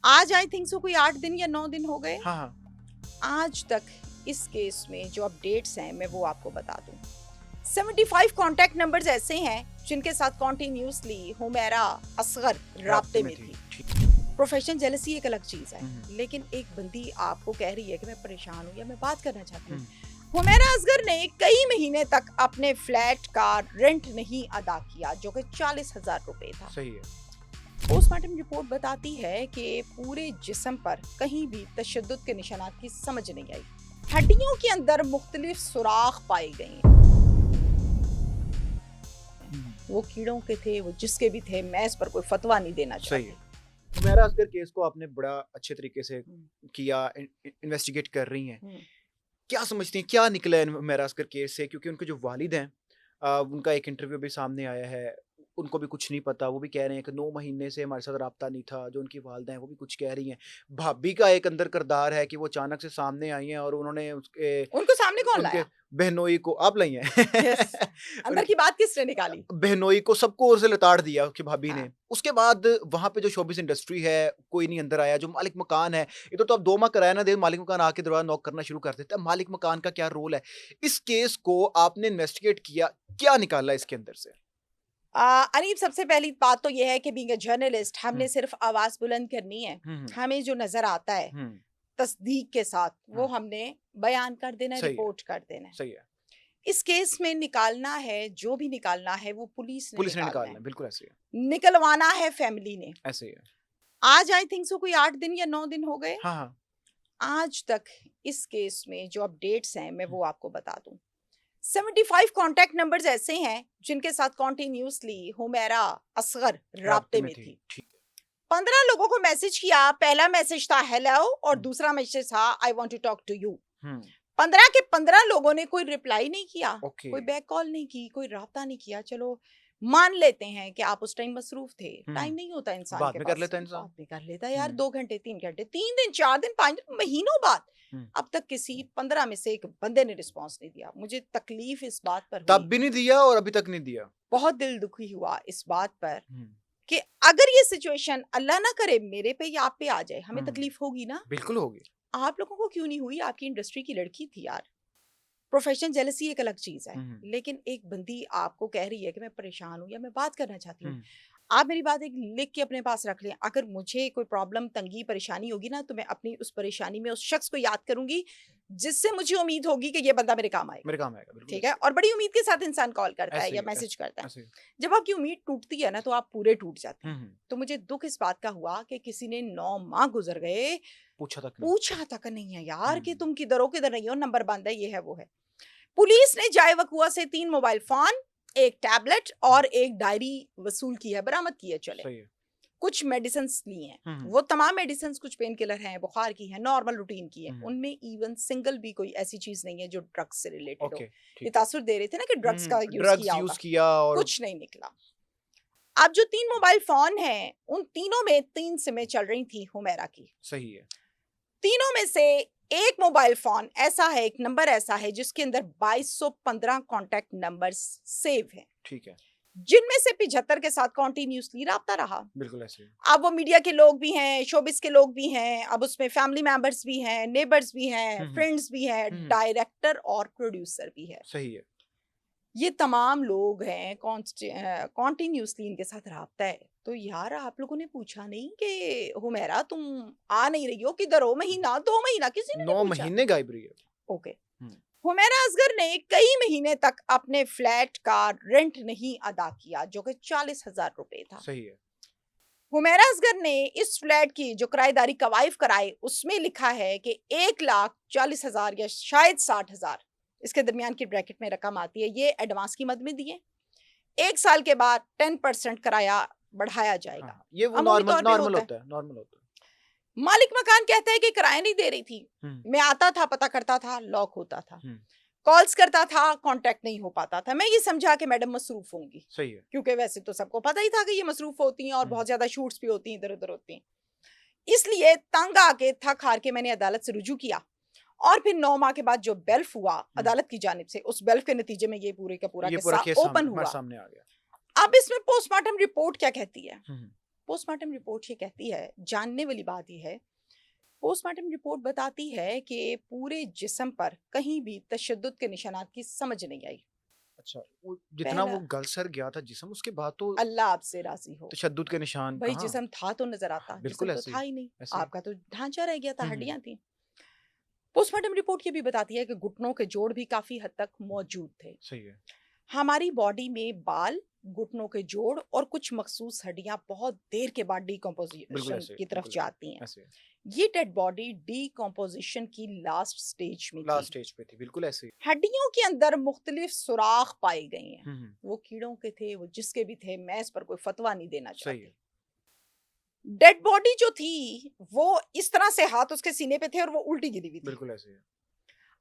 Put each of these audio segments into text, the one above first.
आज I think so कोई 8 दिन या 9 दिन हो गए। हाँ, हाँ। आज तक इस केस में जो अपडेट्स हैं मैं वो आपको बता दूं। 75 कॉन्टैक्ट नंबर्स ऐसे हैं जिनके साथ कॉन्टिन्यूसली हुमैरा असगर राब्ते में थी। प्रोफेशनल जेलसी एक अलग चीज है, लेकिन एक बंदी आपको कह रही है कि मैं परेशान हूँ या मैं बात करना चाहती हूँ। हुमैरा असगर ने कई महीने तक अपने फ्लैट का रेंट नहीं अदा किया, जो कि 40,000 रुपए था। सही है। पोस्टमार्टम रिपोर्ट बताती है कि पूरे जिस्म पर कहीं भी तशद्दुद के निशानात की समझ नहीं आई। हड्डियों के अंदर मुख्तलिफ सुराख पाए गए। वो कीड़ों के थे, वो जिसके भी थे, मैं इस पर कोई फतवा नहीं देना सही चाहती। है। हुमैरा असगर केस को आपने बड़ा अच्छे तरीके से किया, इन्वेस्टिगेट कर रही हैं। क्या समझती हैं क्या निकला है हुमैरा असगर केस से? क्योंकि उनके जो वालिद हैं, उनका एक इंटरव्यू भी सामने आया है, उनको भी कुछ नहीं पता। वो भी कह रहे हैं कि 9 महीने से हमारे साथ राब्ता नहीं था। जो उनकी वालिदा हैं वो भी कुछ कह रही हैं। भाभी का एक अंदर किरदार है कि वो अचानक से सामने आई हैं और उन्होंने उनको सामने कौन उनके लाया? बहनोई को आप लाई हैं। यस। अंदर की बात किसने निकाली? बहनोई को सबको ओर से लताड़ दिया उसकी भाभी ने। हाँ। उसके बाद वहाँ पे जो शोबिज़ इंडस्ट्री है, कोई नहीं अंदर आया। जो मालिक मकान है, इधर तो आप 2 माह किराया ना दें, मालिक मकान आके दरवाज़ा नॉक करना शुरू कर देता है। मालिक मकान का क्या रोल है? इस केस को आपने इन्वेस्टिगेट किया, क्या निकाला इसके अंदर से? अनीब, सबसे पहली बात तो ये है कि बीइंग अ जर्नलिस्ट हमने सिर्फ आवाज बुलंद करनी है। हमें जो नजर आता है तस्दीक के साथ वो हमने बयान कर देना, रिपोर्ट कर देना। सही है। इस केस में निकालना है, जो भी निकालना है वो पुलिस ने निकालना है। बिल्कुल ऐसे ही है। निकलवाना है फैमिली ने। ऐसे ही है। आज आई थिंक सो कोई 8 दिन या 9 दिन हो गए। हाँ, हाँ। आज तक इस केस में जो अपडेट्स हैं मैं वो आपको बता दूं। 75 कॉन्टैक्ट नंबर्स ऐसे हैं जिनके साथ कॉन्टिन्यूसली हुमैरा असगर राब्ते में थी। ठीक है। 15 लोगों को मैसेज किया। पहला मैसेज था हेलो और दूसरा मैसेज था I want to talk to you. 15 के 15 लोगों ने कोई रिप्लाई नहीं किया, कोई बैक कॉल नहीं की, कोई राब्ता नहीं किया। चलो मान लेते हैं कि आप उस टाइम मसरूफ थे। टाइम नहीं होता इंसान के पास, बाद में कर लेता यार। 2 घंटे, 3 घंटे, 3 दिन, 4 दिन, 5 दिन, महीनों बाद अब तक किसी 15 में से एक बंदे ने रिस्पांस नहीं दिया। मुझे तकलीफ इस बात पर हुई, तब भी नहीं दिया और अभी तक नहीं दिया। बहुत दिल दुखी हुआ इस बात पर कि अगर ये सिचुएशन अल्लाह ना करे मेरे पे या आप पे आ जाए, हमें तकलीफ होगी ना? बिल्कुल होगी। आप लोगों को क्यों नहीं हुई? आपकी इंडस्ट्री की लड़की थी यार। प्रोफेशनल जेलसी एक अलग चीज है, लेकिन एक बंदी आपको कह रही है कि मैं परेशान हूँ या मैं बात करना चाहती हूँ। आप मेरी बात एक लिख के अपने पास रख लें। अगर मुझे कोई प्रॉब्लम, तंगी, परेशानी होगी ना, तो मैं अपनी उस परेशानी में उस शख्स को याद करूंगी जिससे मुझे उम्मीद होगी कि ये बंदा मेरे काम आएगा। ठीक है? और बड़ी उम्मीद के साथ इंसान कॉल करता है या मैसेज करता है। जब आपकी उम्मीद टूटती है ना, तो आप पूरे टूट जाते हैं। तो मुझे दुख इस बात का हुआ कि किसी ने 9 माह गुजर गए, पूछा तक नहीं है यार कि तुम किधर हो, किधर नहीं हो, नंबर बंद है, ये है, वो है। पुलिस ने जाए वकुआ से 3 मोबाइल फोन, एक टैबलेट और एक डायरी वसूल की है, बरामद की है। चले, कुछ मेडिसिन ली हैं। वो तमाम मेडिसिन कुछ पेन किलर हैं, बुखार की हैं, नॉर्मल रूटीन की हैं। उनमें इवन सिंगल भी कोई ऐसी चीज नहीं है जो ड्रग्स से रिलेटेड हो। ये तासुर दे रहे थे ना कि ड्रग्स का यूज किया और कुछ नहीं निकला। अब जो 3 मोबाइल फोन हैं, उन तीनों में 3 सिमें चल रही थी हुमैरा की। सही है। तीनों में से एक मोबाइल फोन ऐसा है, एक नंबर ऐसा है जिसके अंदर 2215 कॉन्टैक्ट नंबर्स सेव हैं। ठीक है। जिनमें से 75 के साथ कॉन्टिन्यूसली राब्ता रहा। बिल्कुल ऐसे। अब वो मीडिया के लोग भी हैं, शोबिस के लोग भी हैं, अब उसमें फैमिली मेंबर्स भी हैं, नेबर्स भी हैं, फ्रेंड्स भी हैं, डायरेक्टर और प्रोड्यूसर भी है। सही है। ये तमाम लोग हैं, कॉन्टिन्यूसली इनके साथ राब्ता है। तो यार आप लोगों ने पूछा नहीं कि हुमैरा तुम आ नहीं रही हो, किधर हो? महीना, 2 महीना किसी ने 9 महीने गायब रही है। ओके। हुमैरा असगर ने कई महीने तक अपने फ्लैट का रेंट नहीं अदा किया, जो कि 40,000 रुपए था। सही है। हुमैरा असगर ने इस फ्लैट की जो किराएदारी कवायफ कराए, उसमें लिखा है कि 1,40,000 या शायद 60,000 इसके दरमियान की ब्रैकेट में रकम आती है। ये एडवांस की मद में दिए। 1 साल के बाद 10% किराया बढ़ाया जाएगा। ये वो नॉर्मल होता है। मालिक मकान कहता है कि किराया नहीं दे रही थी। मैं आता था, पता करता था, लॉक होता था, कॉल्स करता था, कांटेक्ट नहीं हो पाता था। मैं ये समझा कि मैडम मसरूफ होंगी। सही है। क्योंकि वैसे तो सबको पता ही था कि ये मसरूफ होती हैं और बहुत ज्यादा शूट्स भी होती हैं, इधर उधर होती हैं। इसलिए तंग आके, थक हार के मैंने अदालत से रुजू किया और फिर 9 माह के बाद जो बेल्फ हुआ अदालत की जानिब से, उस बेल्फ के नतीजे में ये पूरे का पूरा केस ओपन हुआ। सामने आ गया। अब इसमें पोस्टमार्टम रिपोर्ट क्या कहती है? पोस्टमार्टम रिपोर्ट ये कहती है, जानने वाली बात ये है, पोस्टमार्टम रिपोर्ट बताती है कि पूरे जिस्म पर कहीं भी तशद्दुद के निशानात की समझ नहीं आई। अच्छा, वो जितना वो पहला, गलसर गया था जिस्म, उसके बाद तो अल्लाह आपसे राजी हो, तशद्दुद के निशान भाई कहाँ? जिस्म था तो नजर आता, बिल्कुल जिस्म तो ऐसे ही, था ही नहीं, ऐसे ही। आपका तो ढांचा रह गया था, हम्म, हड्डियां थी। पोस्टमार्टम रिपोर्ट ये भी बताती है कि घुटनों के जोड़ भी काफी हद तक मौजूद थे। सही है। हमारी बॉडी में बाल, घुटनों के जोड़ और कुछ मखसूस हड्डियां बहुत देर के बाद बिल्कुल डिकम्पोजिशन ऐसे, की तरफ बिल्कुल जाती हैं। ऐसे, ऐसे। ये डेड बॉडी डिकम्पोजिशन की लास्ट स्टेज में लास्ट थी। स्टेज पे थी, बिल्कुल ऐसे ही। हड्डियों के अंदर मुख्तलिफ सुराख पाए गए हैं। हम्म, वो कीड़ों के थे, वो जिसके भी थे, मैं इस पर कोई फतवा नहीं देना सही है। चाहती। डेड बॉडी जो थी वो इस तरह से हाथ उसके सीने पे थे और वो उल्टी गिरी हुई थी। बिल्कुल ऐसे ही है।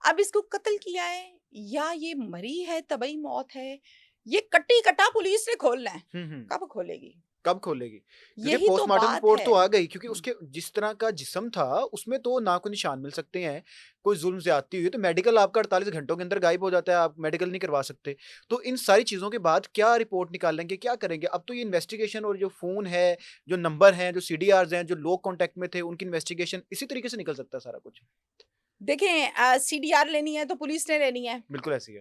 अब इसको कत्ल किया है या ये मरी है, तबई मौत है, ये कट्टी कट्टा पुलिस ने खोलना है। कब खोलेगी? कब खोलेगी? क्योंकि यही तो पोस्टमार्टम बात रिपोर्ट है। तो आ गई, क्योंकि उसके जिस तरह का जिस्म था उसमें तो ना कोई निशान मिल सकते हैं, कोई जुल्म ज्यादती हुई तो मेडिकल आपका 48 घंटों के अंदर गायब हो जाता है, आप मेडिकल नहीं करवा सकते। तो इन सारी चीजों के बाद क्या रिपोर्ट निकालेंगे, क्या करेंगे? अब तो ये इन्वेस्टिगेशन और जो फोन है, जो नंबर हैं, जो सीडीआरस हैं, जो लोग कॉन्टेक्ट में थे, उनकी इन्वेस्टिगेशन इसी तरीके से निकल सकता है सारा कुछ। देखें, सीडीआर लेनी है तो पुलिस ने लेनी है। बिल्कुल ऐसी है।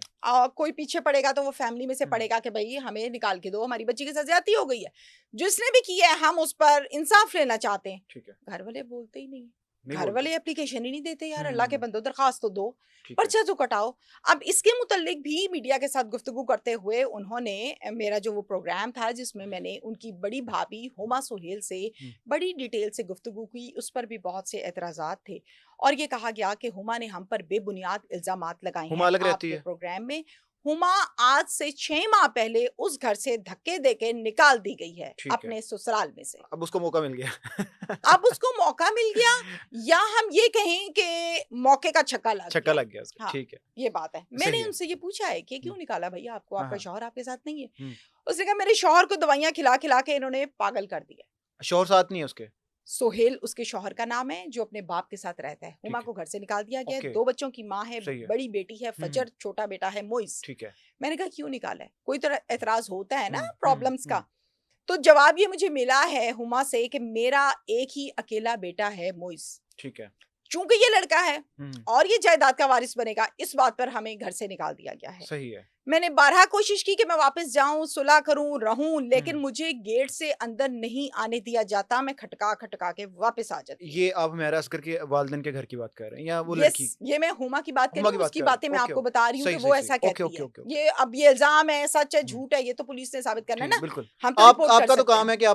कोई पीछे पड़ेगा तो वो फैमिली में से हम्म, पड़ेगा कि भाई हमें निकाल के दो, हमारी बच्ची के साथ ज्यादती हो गई है, जिसने भी किया है हम उस पर इंसाफ लेना चाहते हैं। ठीक है। घर वाले बोलते ही नहीं, नहीं घर बोलते। वाले एप्लीकेशन ही नहीं देते यार, अल्लाह के हम्म, बंदो दरखास्त तो दो, ठीक है। पर्चा तो कटाओ। अब इसके मुतल्लिक भी मीडिया के साथ गुफ्तगू करते हुए उन्होंने मेरा जो वो प्रोग्राम था जिसमें मैंने उनकी बड़ी भाभी हुमा सुहेल से हम्म, बड़ी डिटेल से गुफ्तगू की, उस पर भी बहुत से एतराज़ात थे और ये कहा गया कि हुमा ने हम पर बेबुनियाद इल्जामात लगाए हुमा हैं अलग रहती आपके है। प्रोग्राम में। हुमा आज से 6 माह पहले उस घर से धक्के देके निकाल दी गई है ठीक है। अपने ससुराल में से। अब उसको मौका मिल गया। अब उसको मौका मिल गया, या हम ये कहें कि मौके का छक्का लग छक्का गया। लग गया उसका, हाँ, ठीक है। ये बात है। सही मैंने है। उनसे ये पूछा है कि क्यों हम्म, निकाला भैया आपको, हाँ आपका हाँ। शौहर आपके साथ नहीं है? हम्म, उसने कहा मेरे शौहर को दवाइयां खिला खिला के इन्होंने पागल कर दिया। शोहर साथ नहीं है उसके? सोहेल उसके शौहर का नाम है जो अपने बाप के साथ रहता है। हुमा ठीक है। को घर से निकाल दिया गया है, ओके। 2 बच्चों की माँ है, सही है। बड़ी बेटी है फजर, छोटा बेटा है मोइस। ठीक है। मैंने कहा क्यों निकाला है? कोई तरह एतराज होता है ना हम्म, प्रॉब्लम्स का। तो जवाब ये मुझे मिला है हुमा से कि मेरा एक ही अकेला बेटा है मोइस। ठीक है। चूंकि ये लड़का है और ये जायदाद का वारिस बनेगा, इस बात पर हमें घर से निकाल दिया गया है। सही है। मैंने 12 कोशिश की कि मैं वापस जाऊं, सुलह करूं, रहूं, लेकिन मुझे गेट से अंदर नहीं आने दिया जाता। मैं खटका खटका के वापस आ जाती। ये आप मेहरा असगर के वालिदैन के घर की बात कर रहे हैं या वो यस, लड़की? ये मैं हुमा की बात कर हुमा रही की हूँ, बात उसकी कर रहे बातें हैं। मैं ओके आपको ओके, बता रही हूँ कि सही वो सही ऐसा सही। ओके कहती ओके है। Okay okay. ये अब ये इल्जाम है, सच है, हम्म, झूठ है, ये तो पुलिस ने साबित करना है ठीक, ना। बिल्कुल। हम तो आप रिपोर्ट कर आपका तो सकते हैं। काम है कि आप